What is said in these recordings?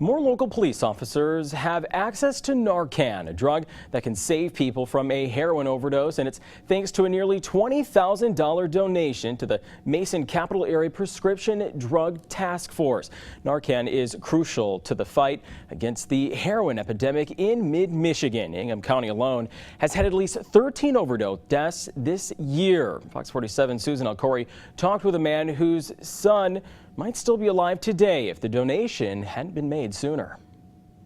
More local police officers have access to Narcan, a drug that can save people from a heroin overdose, and it's thanks to a nearly $20,000 donation to the Mason Capital Area Prescription Drug Task Force. Narcan is crucial to the fight against the heroin epidemic in mid-Michigan. Ingham County alone has had at least 13 overdose deaths this year. Fox 47's Susan Alcori talked with a man whose son might still be alive today if the donation hadn't been made sooner.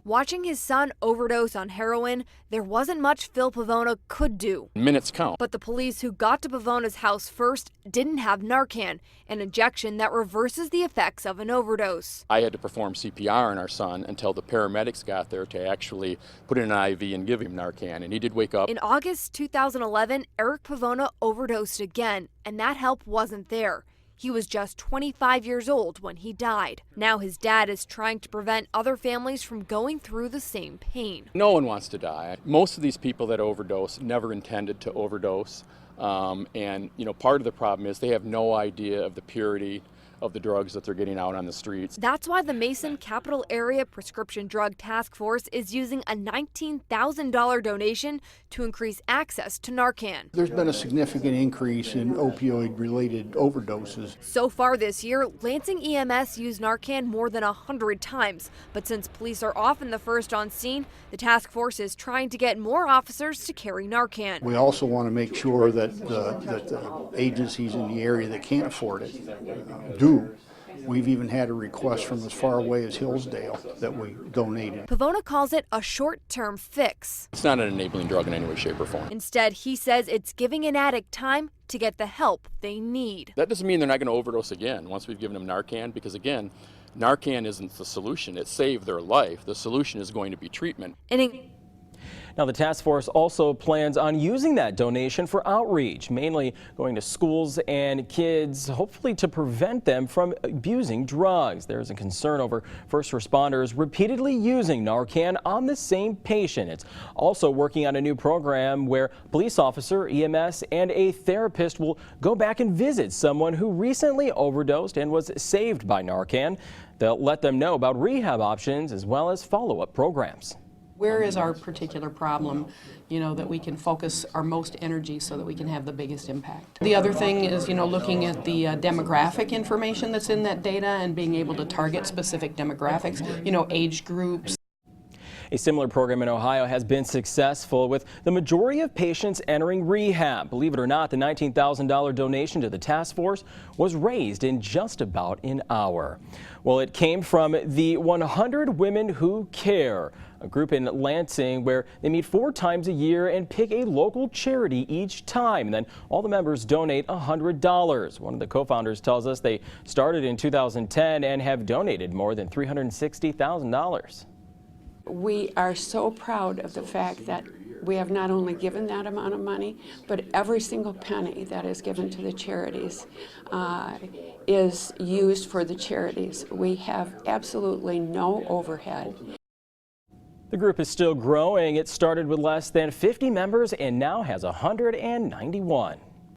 Watching his son overdose on heroin, there wasn't much Phil Pavona could do. Minutes count. But the police who got to Pavona's house first didn't have Narcan, an injection that reverses the effects of an overdose. I had to perform CPR on our son until the paramedics got there to actually put in an IV and give him Narcan, and he did wake up. In August 2011, Eric Pavona overdosed again, and that help wasn't there. He was just 25 years old when he died. Now his dad is trying to prevent other families from going through the same pain. No one wants to die. Most of these people that overdose never intended to overdose. And part of the problem is they have no idea of the purity of the drugs that they're getting out on the streets. That's why the Mason Capital Area Prescription Drug Task Force is using a $19,000 donation to increase access to Narcan. There's been a significant increase in opioid-related overdoses. So far this year, Lansing EMS used Narcan more than 100 times. But since police are often the first on scene, the task force is trying to get more officers to carry Narcan. We also want to make sure that the agencies in the area that can't afford it do. We've even had a request from as far away as Hillsdale that we donated. Pavona calls it a short-term fix. It's not an enabling drug in any way, shape, or form. Instead, he says it's giving an addict time to get the help they need. That doesn't mean they're not going to overdose again once we've given them Narcan, because again, Narcan isn't the solution. It saved their life. The solution is going to be treatment. Now, the task force also plans on using that donation for outreach, mainly going to schools and kids, hopefully to prevent them from abusing drugs. There's a concern over first responders repeatedly using Narcan on the same patient. It's also working on a new program where a police officer, EMS, and a therapist will go back and visit someone who recently overdosed and was saved by Narcan. They'll let them know about rehab options as well as follow-up programs. Where is our particular problem, that we can focus our most energy so that we can have the biggest impact. The other thing is, looking at the demographic information that's in that data and being able to target specific demographics, age groups. A similar program in Ohio has been successful, with the majority of patients entering rehab. Believe it or not, the $19,000 donation to the task force was raised in just about an hour. Well, it came from the 100 Women Who Care, a group in Lansing where they meet 4 times a year and pick a local charity each time. And then all the members donate $100. One of the co-founders tells us they started in 2010 and have donated more than $360,000. We are so proud of the fact that we have not only given that amount of money, but every single penny that is given to the charities is used for the charities. We have absolutely no overhead. The group is still growing. It started with less than 50 members and now has 191.